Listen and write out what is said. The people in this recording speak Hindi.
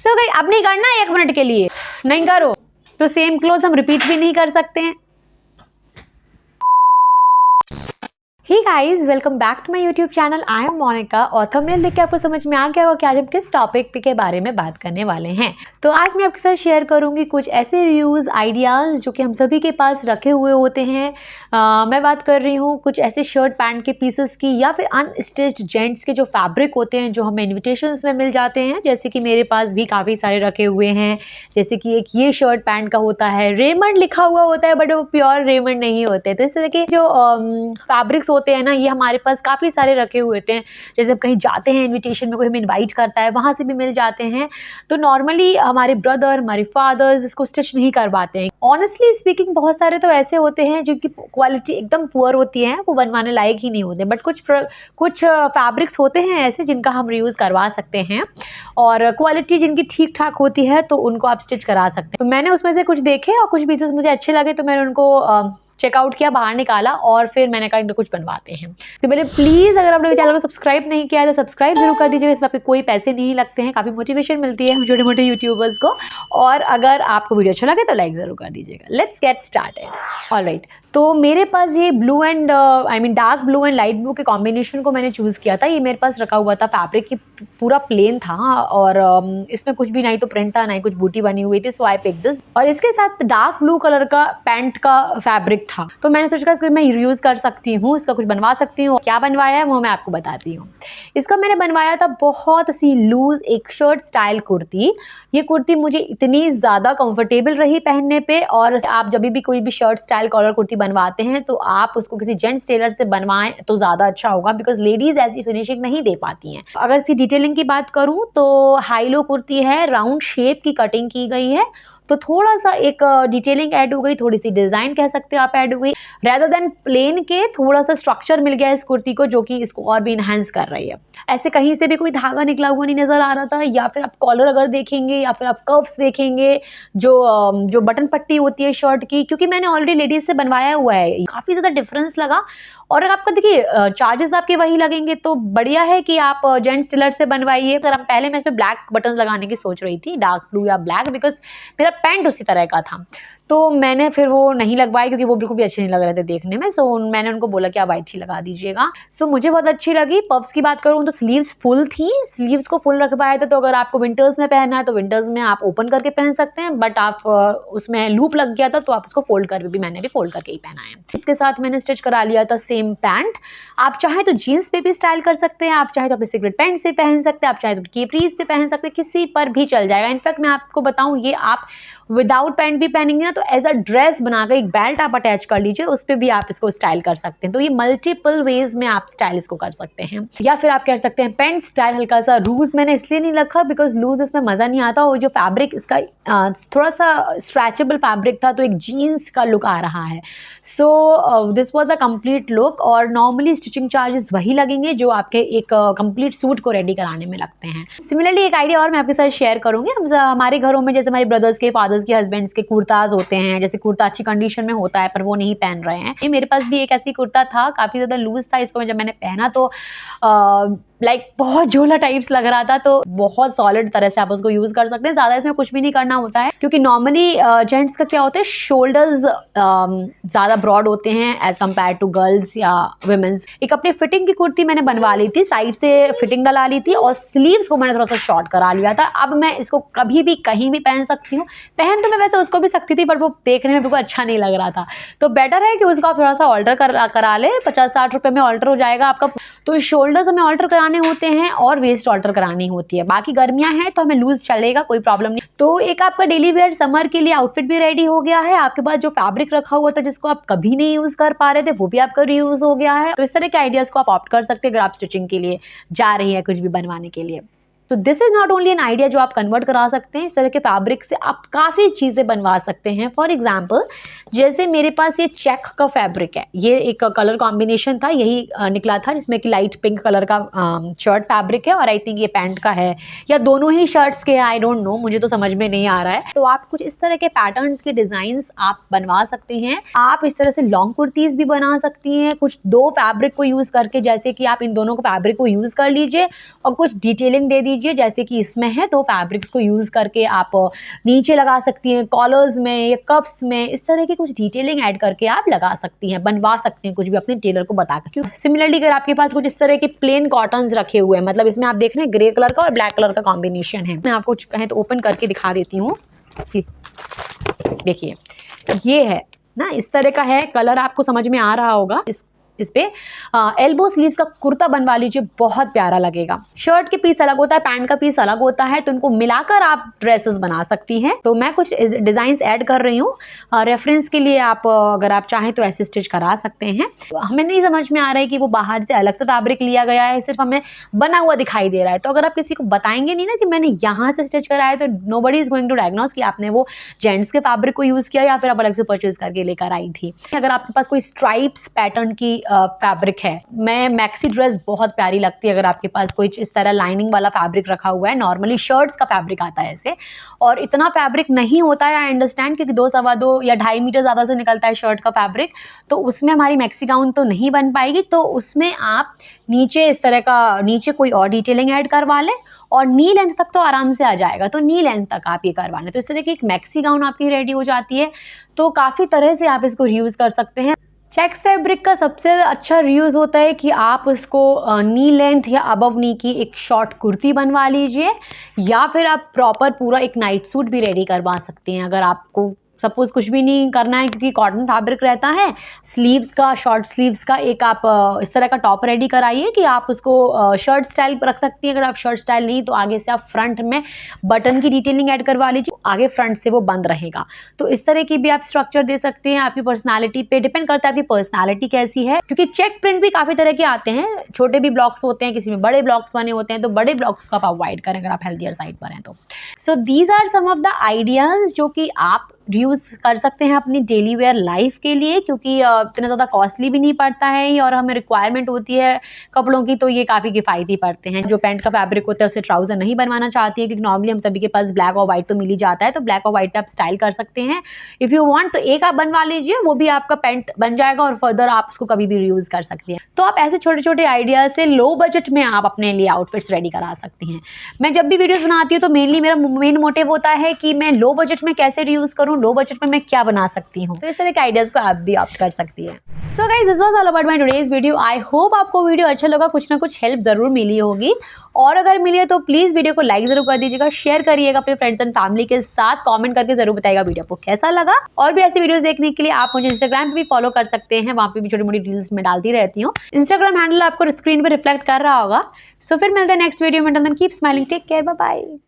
सो गई, अब नहीं करना 1 मिनट के लिए, नहीं करो तो सेम क्लोज हम रिपीट भी नहीं कर सकते हैं। Hey guys, welcome back to my YouTube channel. I am Monica और थंबनेल देख के आपको समझ में आ गया होगा कि आज हम किस टॉपिक के बारे में बात करने वाले हैं। तो आज मैं आपके साथ शेयर करूंगी कुछ ऐसे रिव्यूज़, आइडियाज़ जो कि हम सभी के पास रखे हुए होते हैं। मैं बात कर रही हूँ कुछ ऐसे शर्ट पैंट के पीसेस की या फिर अनस्टिच्ड जेंट्स के जो फैब्रिक होते हैं जो हमें इन्विटेशंस में मिल जाते हैं, जैसे कि मेरे पास भी काफ़ी सारे रखे हुए हैं। जैसे कि एक ये शर्ट पैंट का होता है, रेमंड लिखा हुआ होता है बट वो प्योर रेमंड नहीं होते। तो इस तरह के जो फैब्रिक्स होते हैं ना, ये हमारे पास काफ़ी सारे रखे हुए होते हैं। जैसे हम कहीं जाते हैं इनविटेशन में, कोई हमें इनवाइट करता है, वहाँ से भी मिल जाते हैं। तो नॉर्मली हमारे ब्रदर, हमारे फादर्स इसको स्टिच नहीं करवाते हैं। ऑनेस्टली स्पीकिंग बहुत सारे तो ऐसे होते हैं जिनकी क्वालिटी एकदम पुअर होती है, वो बनवाने लायक ही नहीं होते। बट कुछ फैब्रिक्स होते हैं ऐसे जिनका हम रीयूज़ करवा सकते हैं और क्वालिटी जिनकी ठीक ठाक होती है तो उनको आप स्टिच करा सकते हैं। तो मैंने उसमें से कुछ देखे और कुछ पीसेस मुझे अच्छे लगे तो मैंने उनको चेकआउट किया, बाहर निकाला और फिर मैंने कहा इनको कुछ बनवाते हैं। तो पहले प्लीज़ अगर आपने चैनल को सब्सक्राइब नहीं किया है तो सब्सक्राइब जरूर कर दीजिएगा। इसमें आपके कोई पैसे नहीं लगते हैं, काफ़ी मोटिवेशन मिलती है हम छोटे मोटे यूट्यूबर्स को। और अगर आपको वीडियो अच्छा लगे तो लाइक ज़रूर कर दीजिएगा। Let's get started. ऑलराइट, तो मेरे पास ये blue and dark blue and light blue के कॉम्बिनेशन को मैंने चूज़ किया था। ये मेरे पास रखा हुआ था, फैब्रिक की पूरा प्लेन था और इसमें कुछ भी नहीं तो प्रिंट था, नहीं कुछ बूटी बनी हुई थी। सो आई पिक दिस और इसके साथ डार्क ब्लू कलर का पैंट का फैब्रिक था। तो मैंने सोचा इसको मैं यूज़ कर सकती हूँ, इसका कुछ बनवा सकती हूँ। क्या बनवाया है वो मैं आपको बताती हूँ। इसका मैंने बनवाया था बहुत सी लूज एक शर्ट स्टाइल कुर्ती। ये कुर्ती मुझे इतनी ज़्यादा कंफर्टेबल रही पहनने पे। और आप जब भी कोई भी शर्ट स्टाइल कॉलर कुर्ती बनवाते हैं तो आप उसको किसी जेंट्स टेलर से बनवाएं तो ज़्यादा अच्छा होगा, बिकॉज लेडीज़ ऐसी फिनिशिंग नहीं दे पाती हैं। अगर इसकी डिटेलिंग की बात करूँ तो हाई लो कुर्ती है, राउंड शेप की कटिंग की गई है, तो थोड़ा सा एक डिटेलिंग ऐड हो गई, थोड़ी सी डिज़ाइन कह सकते हो आप ऐड हो गई। रेदर देन प्लेन के थोड़ा सा स्ट्रक्चर मिल गया इस कुर्ती को, जो कि इसको और भी इन्हांस कर रही है। ऐसे कहीं से भी कोई धागा निकला हुआ नहीं नज़र आ रहा था, या फिर आप कॉलर अगर देखेंगे या फिर आप कर्व्स देखेंगे, जो बटन पट्टी होती है शर्ट की, क्योंकि मैंने ऑलरेडी लेडीज़ से बनवाया हुआ है, काफ़ी ज़्यादा डिफरेंस लगा। और अगर आपका देखिए चार्जेस आपके वही लगेंगे तो बढ़िया है कि आप जेंट्स टेलर से बनवाइए। पर पहले मैं इसमें ब्लैक बटन लगाने की सोच रही थी, डार्क ब्लू या ब्लैक, बिकॉज मेरा पैंट उसी तरह का था। तो मैंने फिर वो नहीं लगवाई क्योंकि वो बिल्कुल भी अच्छे नहीं लग रहे थे देखने में। सो मैंने उनको बोला कि आप वाइट ही लगा दीजिएगा। सो मुझे बहुत अच्छी लगी। पफ्स की बात करूँ तो स्लीव्स फुल थी, स्लीव्स को फुल रखवाए थे। तो अगर आपको विंटर्स में पहनना है तो विंटर्स में आप ओपन करके पहन सकते हैं, बट आप उसमें लूप लग गया था तो आप उसको फोल्ड कर भी, मैंने भी फोल्ड करके ही पहना है। इसके साथ मैंने स्टिच करा लिया था सेम पैंट। आप चाहे तो जीन्स पे भी स्टाइल कर सकते हैं, आप चाहे तो अपने सिगरेट पैंट्स पे पहन सकते हैं, आप चाहे तो केपरीज पे पहन सकते हैं, किसी पर भी चल जाएगा। इनफैक्ट मैं आपको बताऊं, ये आप विदाउट पैंट भी पहनेंगे ना तो एज अ ड्रेस बनाकर एक बेल्ट आप अटैच कर लीजिए, उस पर भी आप इसको स्टाइल कर सकते हैं। तो ये मल्टीपल वेज में आप स्टाइल इसको कर सकते हैं। या फिर आप कह सकते हैं पैंट स्टाइल हल्का सा लूज। मैंने इसलिए नहीं रखा बिकॉज लूज इसमें मज़ा नहीं आता, और जो फैब्रिक इसका थोड़ा सा स्ट्रेचेबल फैब्रिक था तो एक जीन्स का लुक आ रहा है। So this was a complete look. और नॉर्मली स्टिचिंग चार्जेस वही लगेंगे जो आपके एक कंप्लीट सूट को रेडी कराने में लगते हैं। सिमिलरली एक आइडिया और मैं आपके साथ शेयर करूँगी। हमारे घरों में जैसे हमारे ब्रदर्स के, फादर्स के, हस्बैंड्स के कुर्ताज होते हैं, जैसे कुर्ता अच्छी कंडीशन में होता है पर वो नहीं पहन रहे हैं। ये मेरे पास भी एक ऐसी कुर्ता था, काफ़ी ज़्यादा लूज था। इसको जब मैंने पहना तो बहुत झोला टाइप्स लग रहा था। तो बहुत सॉलिड तरह से आप उसको यूज़ कर सकते हैं, ज़्यादा इसमें कुछ भी नहीं करना होता है। क्योंकि नॉर्मली जेंट्स का क्या होता है, शोल्डर्स ज़्यादा ब्रॉड होते हैं एज कम्पेयर टू गर्ल्स या वुमेन्स। एक अपनी फिटिंग की कुर्ती मैंने बनवा ली थी, साइड से फिटिंग डला ली थी और स्लीव्स को मैंने थोड़ा सा शॉर्ट करा लिया था। अब मैं इसको कभी भी कहीं भी पहन सकती हूँ। पहन तो मैं वैसे उसको भी सकती थी पर वो देखने में बिल्कुल अच्छा नहीं लग रहा था। तो बेटर है कि उसको आप थोड़ा सा ऑल्टर करा ले, 50-60 रुपये में ऑल्टर हो जाएगा आपका। तो शोल्डर्स हमें ऑल्टर कराने होते हैं और वेस्ट ऑल्टर करानी होती है। बाकी गर्मियां हैं तो हमें लूज चलेगा, कोई प्रॉब्लम नहीं। तो एक आपका डेली वेयर समर के लिए आउटफिट भी रेडी हो गया है। आपके पास जो फैब्रिक रखा हुआ था जिसको आप कभी नहीं यूज कर पा रहे थे, वो भी आपका रीयूज हो गया है। तो इस तरह के आइडियाज को आप ऑप्ट कर सकते हैं अगर आप स्टिचिंग के लिए जा रही है, कुछ भी बनवाने के लिए। तो this is not only an idea जो आप कन्वर्ट करा सकते हैं, इस तरह के फैब्रिक से आप काफ़ी चीज़ें बनवा सकते हैं। फॉर एग्जाम्पल, जैसे मेरे पास ये चेक का फैब्रिक है, ये एक कलर कॉम्बिनेशन था, यही निकला था जिसमें कि लाइट पिंक कलर का शर्ट फैब्रिक है और आई थिंक ये पैंट का है या दोनों ही शर्ट्स के, आई डोंट नो, मुझे तो समझ में नहीं आ रहा है। तो आप कुछ इस तरह के पैटर्न्स के डिज़ाइंस आप बनवा सकते हैं। आप इस तरह से लॉन्ग कुर्तीज़ भी बना सकती हैं कुछ दो फैब्रिक को यूज़ करके, जैसे कि आप इन दोनों को फैब्रिक को यूज़ कर लीजिए और कुछ डिटेलिंग दे दीजिए लीजिए जैसे कि इसमें है, तो फैब्रिक्स को यूज़ करके आप नीचे लगा सकती हैं, कॉलर्स में या कफ्स में, इस तरह की कुछ डिटेलिंग ऐड करके आप लगा सकती हैं, बनवा सकती हैं कुछ भी अपने टेलर को बताकर। क्यों सिमिलरली अगर आपके पास कुछ इस तरह के प्लेन कॉटन्स रखे हुए हैं, मतलब इसमें आप देख रहे हैं ग्रे कलर का और ब्लैक कलर का कॉम्बिनेशन है, मैं आपको कहें तो ओपन करके दिखा देती हूँ। देखिए ये है ना, इस तरह का है, कलर आपको समझ में आ रहा होगा। इस पे एल्बो स्लीव्स का कुर्ता बनवा लीजिए, बहुत प्यारा लगेगा। शर्ट के पीस अलग होता है, पैंट का पीस अलग होता है, तो इनको मिलाकर आप ड्रेसेस बना सकती हैं। तो मैं कुछ डिजाइन्स ऐड कर रही हूँ रेफरेंस के लिए, आप अगर आप चाहें तो ऐसे स्टिच करा सकते हैं। हमें नहीं समझ में आ रहा है कि वो बाहर से अलग से फैब्रिक लिया गया है, सिर्फ हमें बना हुआ दिखाई दे रहा है। तो अगर आप किसी को बताएंगे नहीं ना कि मैंने यहाँ से स्टिच करा है, तो nobody is going to diagnose कि आपने वो जेंट्स के फैब्रिक को यूज़ किया या फिर आप अलग से परचेज करके लेकर आई थी। अगर आपके पास कोई स्ट्राइप्स पैटर्न की फैब्रिक है, मैं मैक्सी ड्रेस बहुत प्यारी लगती है अगर आपके पास कोई इस तरह लाइनिंग वाला फैब्रिक रखा हुआ है। नॉर्मली शर्ट्स का फैब्रिक आता है ऐसे, और इतना फैब्रिक नहीं होता है, आई अंडरस्टैंड, क्योंकि 2 सवा 2 या 2.5 मीटर ज़्यादा से निकलता है शर्ट का फैब्रिक, तो उसमें हमारी मैक्सी गाउन तो नहीं बन पाएगी। तो उसमें आप नीचे इस तरह का नीचे कोई और डिटेलिंग ऐड करवा लें, और नी लेंथ तक तो आराम से आ जाएगा, तो नी लेंथ तक आप ये करवा लें, तो इस तरह की एक मैक्सी गाउन आपकी रेडी हो जाती है। तो काफ़ी तरह से आप इसको रीयूज़ कर सकते हैं। चेक्स फैब्रिक का सबसे अच्छा रीयूज़ होता है कि आप उसको नी लेंथ या अबव नी की एक शॉर्ट कुर्ती बनवा लीजिए, या फिर आप प्रॉपर पूरा एक नाइट सूट भी रेडी करवा सकते हैं। अगर आपको सपोज़ कुछ भी नहीं करना है, क्योंकि कॉटन फैब्रिक रहता है, स्लीव्स का, शॉर्ट स्लीव्स का एक आप इस तरह का टॉप रेडी कराइए कि आप उसको शर्ट स्टाइल रख सकती हैं। अगर आप शर्ट स्टाइल नहीं, तो आगे से आप फ्रंट में बटन की डिटेलिंग ऐड करवा लीजिए, आगे फ्रंट से वो बंद रहेगा। तो इस तरह की भी आप स्ट्रक्चर दे सकते हैं। आपकी पर्सनालिटी पे डिपेंड करता है आपकी पर्सनालिटी कैसी है, क्योंकि चेक प्रिंट भी काफ़ी तरह के आते हैं, छोटे भी ब्लॉक्स होते हैं, किसी में बड़े ब्लॉक्स बने होते हैं, तो बड़े ब्लॉक्स को आप अवॉइड करें अगर आप हेल्थियर साइड पर हैं तो। So these are some of the ideas जो कि आप यूज़ कर सकते हैं अपनी डेली वेयर लाइफ के लिए, क्योंकि इतना ज़्यादा कॉस्टली भी नहीं पड़ता है, और हमें रिक्वायरमेंट होती है कपड़ों की, तो ये काफ़ी किफ़ायती पड़ते हैं। जो पैंट का फैब्रिक होता है उसे ट्राउज़र नहीं बनवाना चाहती है, क्योंकि नॉर्मली हम सभी के पास ब्लैक और वाइट तो मिल ही जाता है, तो ब्लैक और वाइट पे आप स्टाइल कर सकते हैं। इफ़ यू वांट तो एक आप बनवा लीजिए, वो भी आपका पैंट बन जाएगा, और फर्दर आप उसको कभी भी रीयूज़ कर सकती हैं। तो आप ऐसे छोटे छोटे आइडियाज़ से लो बजट में आप अपने लिए आउटफिट्स रेडी करा सकती हैं। मैं जब भी वीडियोज़ बनाती हूँ तो मेनली मेरा मेन मोटिव होता है कि मैं लो बजट में कैसे रीयूज़ करूँ, लो बजट में मैं क्या बना सकती हूँ। तो इस तरह के आइडियाज़ को आप भी ऑप्ट कर सकती हैं। So guys, this was all about my today's video. I hope आपको वीडियो अच्छा लगा, कुछ ना कुछ हेल्प जरूर मिली होगी, और अगर मिली है तो प्लीज़ वीडियो को लाइक जरूर कर दीजिएगा, शेयर करिएगा अपने फ्रेंड्स एंड फैमिली के साथ, कमेंट करके जरूर बताइएगा वीडियो आपको कैसा लगा। और भी ऐसी वीडियोस देखने के लिए आप मुझे इंस्टाग्राम पे भी फॉलो कर सकते हैं, वहाँ पे भी छोटी मोटी रील्स में डालती रहती हूँ। इंस्टाग्राम हैंडल आपको स्क्रीन पर रिफ्लेक्ट कर रहा होगा। सो फिर मिलते हैं नेक्स्ट वीडियो में। Keep smiling, take care, bye bye.